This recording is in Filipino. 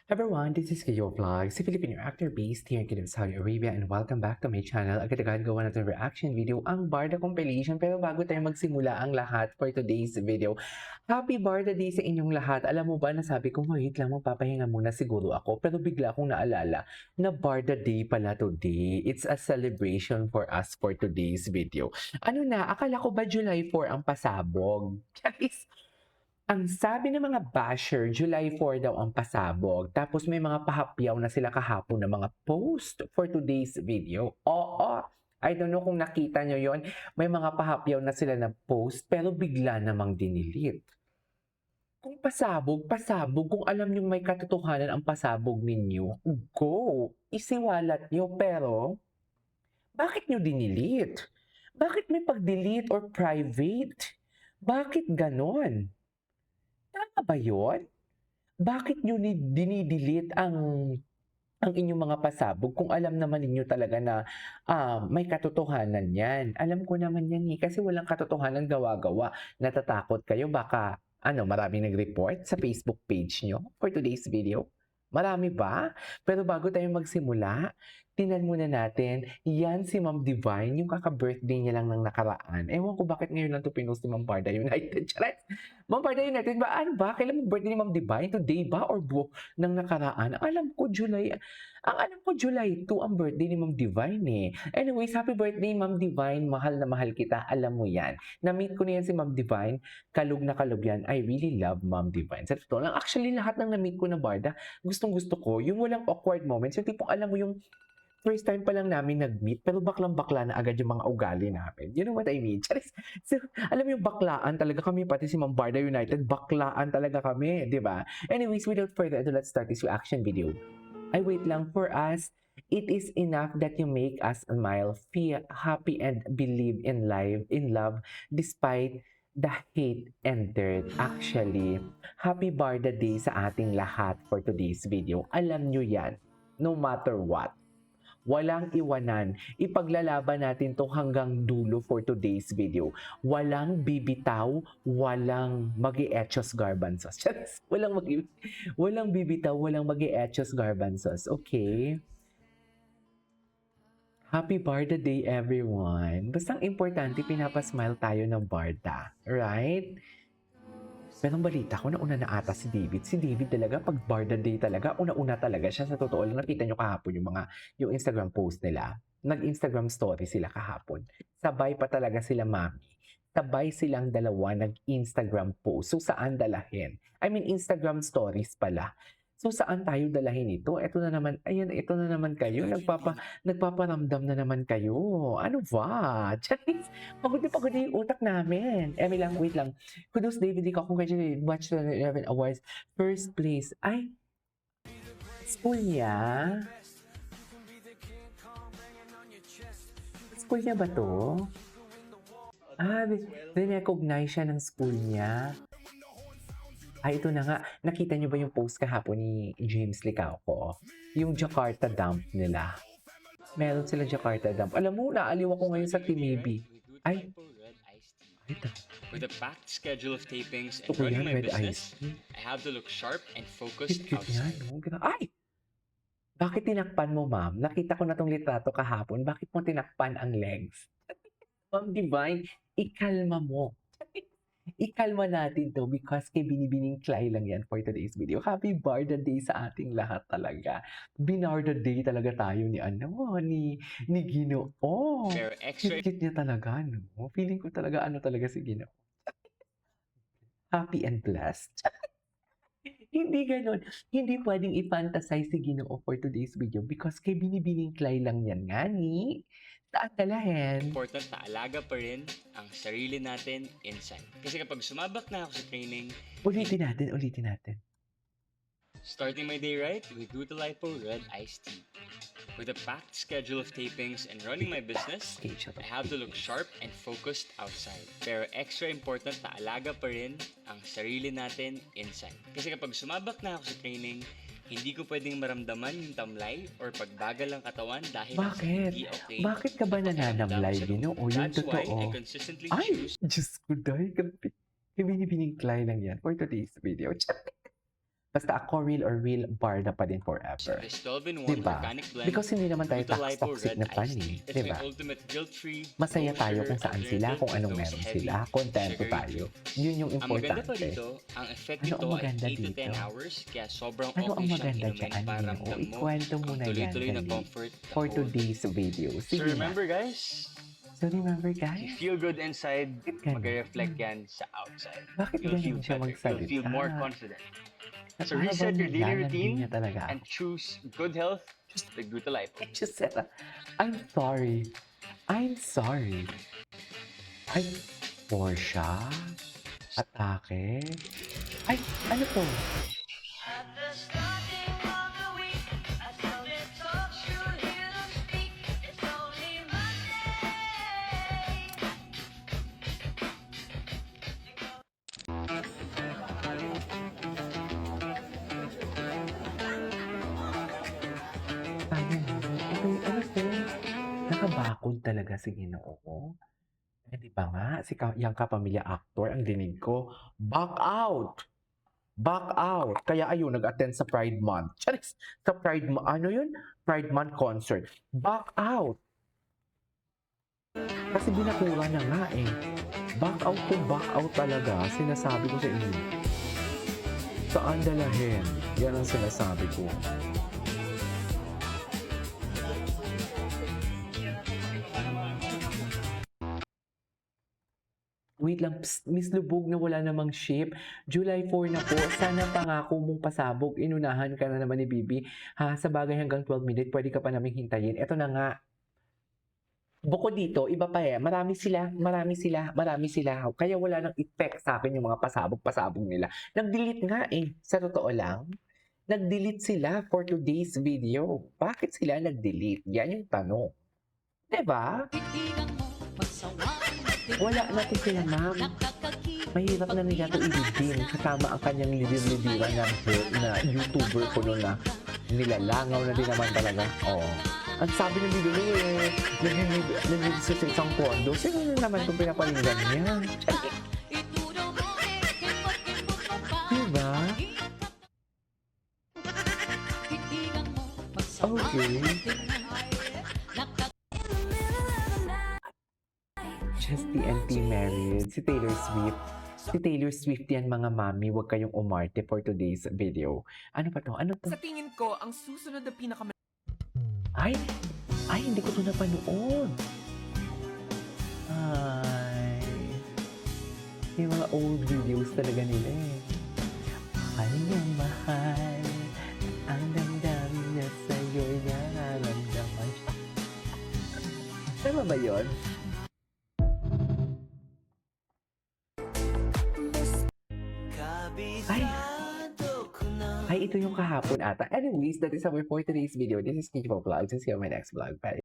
Everyone, this is Kayo Vlog, si Filipino actor based here in Kingdom, Saudi Arabia, and welcome back to my channel. Agad-agad gawa natin reaction video ang Barda compilation. Pero bago tayo magsimula ang lahat for today's video, Happy Barda Day sa inyong lahat. Alam mo ba, nasabi ko, wait lang, magpapahinga muna siguro ako. Pero bigla akong naalala na Barda Day pala today. It's a celebration for us for today's video. Ano na, akala ko ba July 4 ang pasabog? Guys, ang sabi ng mga basher, July 4 daw ang pasabog. Tapos may mga pahapyaw na sila kahapon ng mga post for today's video. Oo, I don't know kung nakita nyo yon. May mga pahapyaw na sila na post pero bigla namang dinilit. Kung pasabog, pasabog. Kung alam nyo may katotohanan ang pasabog ninyo, go! Isiwalat nyo. Pero, bakit nyo dinilit? Bakit may pag-delete or private? Bakit ganon? Tama ba yun? Bakit nyo dinidelete ang inyong mga pasabog kung alam naman ninyo talaga na may katotohanan yan? Alam ko naman yan kasi walang katotohanan gawa-gawa. Natatakot kayo baka maraming nag-report sa Facebook page nyo for today's video? Marami ba? Pero bago tayo magsimula, tingnan muna natin, yan si Ma'am Divine, yung kaka-birthday niya lang ng nakaraan. Ewan ko bakit ngayon lang ito pinost ni Ma'am Barda United. Charet! Ma'am Barda United ba? Ano ba? Kailan mo birthday ni Ma'am Divine? Today ba? Or ng nakaraan? Ang alam ko, July 2 ang birthday ni Ma'am Divine eh. Anyways, happy birthday Ma'am Divine. Mahal na mahal kita. Alam mo yan. Na-meet ko na yan si Ma'am Divine. Kalug na kalug yan. I really love Ma'am Divine. Sa totoo lang, actually lahat ng na-meet ko na Barda, gustong-gusto ko. Yung walang awkward moments. Yung tipong alam mo yung first time pa lang namin nag-meet, pero baklang-bakla na agad yung mga ugali namin. You know what I mean? Charis. So, alam mo yung baklaan talaga kami, pati si Ma'am Barda United, baklaan talaga kami, di ba? Anyways, without further ado, let's start this reaction video. Ay, wait lang. For us, it is enough that you make us smile, feel happy, and believe in love, despite the hate and dirt. Actually, happy Barda Day sa ating lahat for today's video. Alam nyo yan, no matter what. Walang iwanan. Ipaglalaban natin to hanggang dulo for today's video. Walang bibitaw, walang mag-i-etchos garbanzos. Walang bibitaw, walang mag-i-etchos garbanzos. Okay? Happy Barda Day, everyone. Basta ang importante, pinapasmile tayo ng Barda. Right? Pero ang balita ko, nauna na ata si David. Si David talaga, pag Barda Day talaga, una-una talaga siya. Sa totoo lang, nakita nyo kahapon yung Instagram post nila. Nag-Instagram story sila kahapon. Sabay pa talaga sila, mami. Sabay silang dalawa nag-Instagram post. So, saan dalahin? I mean, Instagram stories pala. So, saan tayo dalahin ito? Ito na naman, ayan, ito na naman kayo. Nagpaparamdam na naman kayo. Ano ba? Charis, pagod na yung utak namin. Wait lang. Kudos David, ikaw congratulations. Watch the 11 awards. First place. Ay, school niya? School niya ba to? Recognize siya ng school niya. Ay, ito na nga. Nakita niyo ba yung post kahapon ni James Licauco? Yung Jakarta dump nila. Meron sila Jakarta dump. Alam mo, naaliw ako ngayon sa Timibi. Ay. With a packed schedule of tapings and running my business, I have to look sharp and focused outside. Ay! Bakit tinakpan mo, ma'am? Nakita ko na tong litrato kahapon. Bakit mo tinakpan ang legs? Ma'am Divine, ikalma mo. Ikalma natin to because kay Binibining Clay lang yan for today's video. Happy Barda Day sa ating lahat talaga. Binarda Day talaga tayo ni Ginoo. Pero extra Cute niya talaga, no? Feeling ko talaga talaga si Ginoo. Happy and blessed. Hindi ganun. Hindi pwedeng i-fantasize si Ginoo for today's video because kay Binibining Clay lang yan nga ni. Saan dalahin? important na alaga pa rin ang sarili natin inside. Kasi kapag sumabak na ako sa training, Ulitin natin. starting my day right with Glutathione Red Iced Tea. With a packed schedule of tapings and running my business, I have to look sharp and focused outside. Pero extra important na alaga pa rin ang sarili natin inside. Kasi kapag sumabak na ako sa training, hindi ko pwedeng maramdaman yung tamlay or pagbagal ng katawan dahil hindi okay. Bakit ka ba nananamlay, Ginoo? Yung That's why totoo. I consistently Ay, choose Diyos ko, dahil Binibining Clay lang yan for today's video. Basta ako real or real, Barda pa din So forever. this 12-in-1 Diba? organic blend, Because hindi naman tayo Gluta Lipo toxic Red na Iced pani. Tea. It's Diba? my ultimate guilt-free, Masaya low tayo sugar kung saan sila, alternative kung to anong those meron heavy, sila, kontento sugary tayo. drinks. Yun yung Ang maganda pa importante. rito, ang effect Ano nito ang ay maganda 8 to 10 dito? hours, kaya sobrang Ano ang okay siyang maganda inumin dyan, para Nino? ramdam mo Ikwento mo ang na yan, tuloy-tuloy na dali. comfort the For whole day. today's video. So Sige na. remember guys, So remember if you guys? feel good inside, Bakit ganun? mag-reflect yan sa outside. Bakit You'll feel ganun siya better. You'll feel magsalita? more confident. So Para reset bang your daily nilalandi routine niya talaga and ako. choose good health with Gluta Lipo. Just said, I'm sorry. I'm sorry. Ay, Portia? Atake? Ay, ano to? At the starting of the week, I slowly talk you hear them speak. It's only Monday. Sayang. Okay, ano to? Nakabakod talaga si Ginoo. Eh, di ba nga, si yung kapamilya actor, ang dinig ko, back out! Back out! Kaya ayun, nag-attend sa Pride Month. Charis! Sa Pride Month, ano yun? Pride Month concert. Back out! Kasi binakura na nga eh. Back out to back out talaga. Sinasabi ko sa inyo. Saan dalahin? Yan ang sinasabi ko. Wait lang, psst, Miss Lubog na wala namang ship. July 4 na po. Sana pangako mong pasabog. Inunahan ka na naman ni Bibi. Ha, sa bagay hanggang 12 minutes, pwede ka pa namin hintayin. Ito na nga. Bukod dito, iba pa eh. Marami sila. Kaya wala nang effect sa akin yung mga pasabog-pasabog nila. Nag-delete nga eh. Sa totoo lang. Nag-delete sila for today's video. Bakit sila nag-delete? Yan yung tanong. Diba? Wala na to sila, ma'am. Mahirap na nila ito ilibin. Kasama ang kanyang lidir-lidiran na YouTuber ko noon na nilalangaw na din naman talaga. Oo. Ang sabi ng video eh, nag-live sa isang kondo. Sino na naman itong pinapalinggan niya? Diba? Okay. Just TNT married. Si Taylor Swift. Si Taylor Swift yan mga mami. Huwag kayong umarte for today's video. Ano pa to? Ano to? Sa tingin ko, ang susunod na Ay, hindi ko to napanood. Ay. Yung mga old videos talaga nila eh. Mahal na mahal. Ang damdamin niya sa'yo'y nararamdaman. Tama ba yun? Ay, ito yung kahapon ata. Anyways, that is our for today's video. This is Kiko Vlogs. See you on my next vlog. Bye.